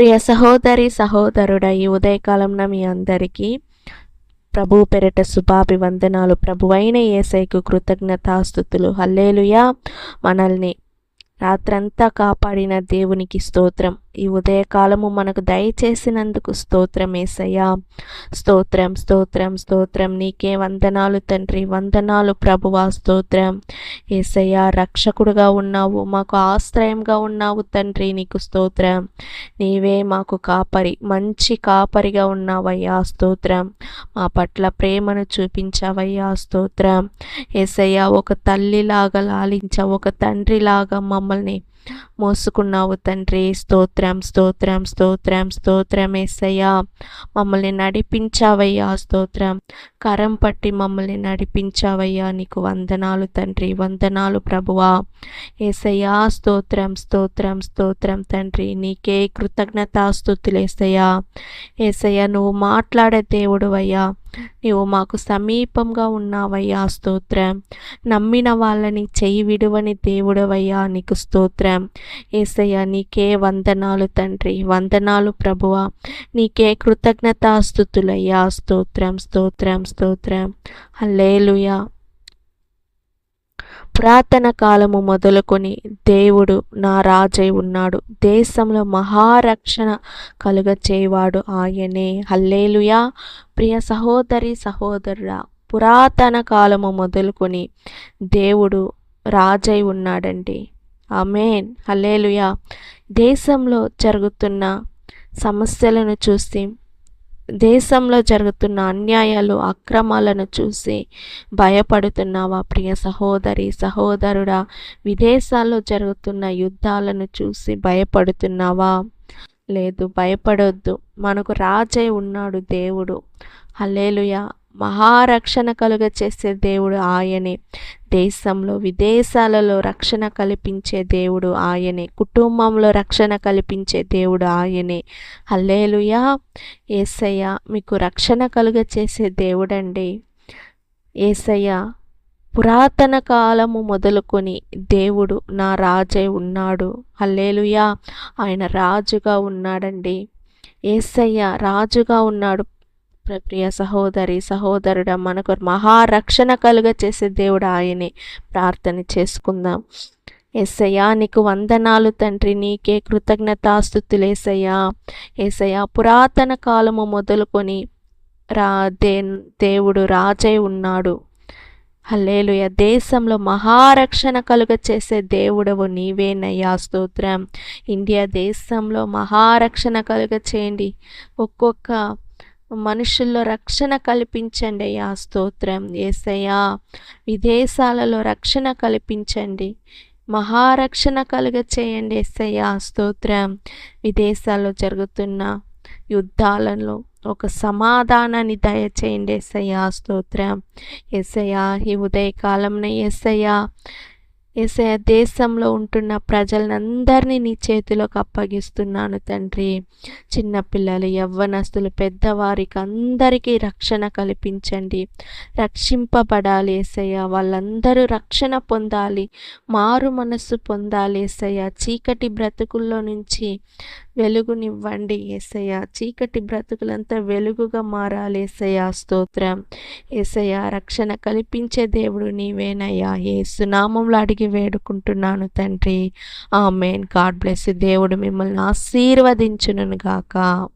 ప్రియ సహోదరి సహోదరుడ, ఈ ఉదయకాలంలో మీ అందరికీ ప్రభు పెరట శుభాభివందనాలు. ప్రభువైన యేసయ్యకు కృతజ్ఞతాస్తుతులు. హల్లెలూయా. మనల్ని రాత్రంతా కాపాడిన దేవునికి స్తోత్రం. ఈ ఉదయకాలము మనకు దయచేసినందుకు స్తోత్రం యేసయ్యా. స్తోత్రం స్తోత్రం స్తోత్రం. నీకే వందనాలు తండ్రి, వందనాలు ప్రభువా. స్తోత్రం యేసయ్యా. రక్షకుడుగా ఉన్నావు, మాకు ఆశ్రయంగా ఉన్నావు తండ్రి, నీకు స్తోత్రం. నీవే మాకు కాపరి, మంచి కాపరిగా ఉన్నావయ్యా. స్తోత్రం. మా పట్ల ప్రేమను చూపించావయ్యా. స్తోత్రం యేసయ్యా. ఒక తల్లిలాగా లాలించావు, ఒక తండ్రిలాగా మమ్మల్ని మోసుకున్నావు తండ్రి. స్తోత్రం స్తోత్రం స్తోత్రం స్తోత్రం యేసయ్యా. మమ్మల్ని నడిపించావయ్యా. స్తోత్రం. కరం పట్టి మమ్మల్ని నడిపించావయ్యా. నీకు వందనాలు తండ్రి, వందనాలు ప్రభువా. యేసయ్యా. స్తోత్రం స్తోత్రం స్తోత్రం తండ్రి. నీకే కృతజ్ఞతాస్తుతులు యేసయ్యా. యేసయ్యా, నువ్వు మాట్లాడే దేవుడు అయ్యా. నీవు మాకు సమీపంగా ఉన్నావయ్యా. స్తోత్రం. నమ్మిన వాళ్ళని చెయ్యి విడువని దేవుడవయ్యా. నీకు స్తోత్రం యేసయ్యా. నీకే వందనాలు తండ్రి, వందనాలు ప్రభువా. నీకే కృతజ్ఞతాస్తుతులయ్యా. స్తోత్రం స్తోత్రం స్తోత్రం. హల్లెలూయా. పురాతన కాలము మొదలుకొని దేవుడు నా రాజై ఉన్నాడు, దేశంలో మహారక్షణ కలుగచేవాడు ఆయనే. హల్లెలూయా. ప్రియ సహోదరి సహోదరుడా, పురాతన కాలము మొదలుకొని దేవుడు రాజై ఉన్నాడండి. ఆమేన్. హల్లెలూయా. దేశంలో జరుగుతున్న సమస్యలను చూసి, దేశంలో జరుగుతున్న అన్యాయాలు అక్రమాలను చూసి భయపడుతున్నావా ప్రియ సహోదరి సహోదరుడా? విదేశాల్లో జరుగుతున్న యుద్ధాలను చూసి భయపడుతున్నావా? లేదు, భయపడొద్దు. మనకు రాజై ఉన్నాడు దేవుడు. హల్లెలూయా. మహారక్షణ కలుగ చేసే దేవుడు ఆయనే. దేశంలో విదేశాలలో రక్షణ కల్పించే దేవుడు ఆయనే. కుటుంబంలో రక్షణ కల్పించే దేవుడు ఆయనే. హల్లెలూయా. యేసయ్య మీకు రక్షణ కలుగ చేసే దేవుడండి. యేసయ్య పురాతన కాలము మొదలుకొని దేవుడు నా రాజై ఉన్నాడు. హల్లెలూయా. ఆయన రాజుగా ఉన్నాడండి. యేసయ్య రాజుగా ఉన్నాడు. ప్రియ సహోదరి సహోదరుడా, మనకు మహారక్షణ కలుగ చేసే దేవుడు ఆయనే. ప్రార్థన చేసుకుందాం. యేసయ్యా, నీకు వందనాలు తండ్రి, నీకే కృతజ్ఞతాస్తుతులు యేసయ్యా. యేసయ్యా, పురాతన కాలము మొదలుకొని దేవుడు రాజై ఉన్నాడు. హల్లెలూయా. దేశంలో మహారక్షణ కలుగ చేసే దేవుడవు నీవేనయ్యా. స్తోత్రం. ఇండియా దేశంలో మహారక్షణ కలుగ చేయండి. ఒక్కొక్క మనుషుల్లో రక్షణ కల్పించండి అయ్యా. స్తోత్రం యేసయ్యా. విదేశాలలో రక్షణ కల్పించండి, మహారక్షణ కలుగ చేయండి యేసయ్యా. స్తోత్రం. విదేశాల్లో జరుగుతున్న యుద్ధాలలో ఒక సమాధానాన్ని దయచేయండి యేసయ్యా. స్తోత్రం యేసయ్యా. ఈ ఉదయకాలంలో యేసయ్యా, యేసయ్య దేశంలో ఉంటున్న ప్రజలందరినీ నీ చేతిలోకి అప్పగిస్తున్నాను తండ్రి. చిన్నపిల్లలు, యవ్వనస్తులు, పెద్దవారికి అందరికీ రక్షణ కల్పించండి. రక్షింపబడాలి యేసయ్య. వాళ్ళందరూ రక్షణ పొందాలి, మారు మనస్సు పొందాలి యేసయ్య. చీకటి బ్రతుకుల్లో నుంచి వెలుగునివ్వండి యేసయ్య. చీకటి బ్రతుకులంతా వెలుగుగా మారాలి యేసయ్య. స్తోత్రం యేసయ్య. రక్షణ కల్పించే దేవుడు నీవేనయ్యా. యేసు నామములో అడిగి వేడుకుంటున్నాను తండ్రి. ఆమేన్. God bless. దేవుడు మిమ్మల్ని ఆశీర్వదించును గాక.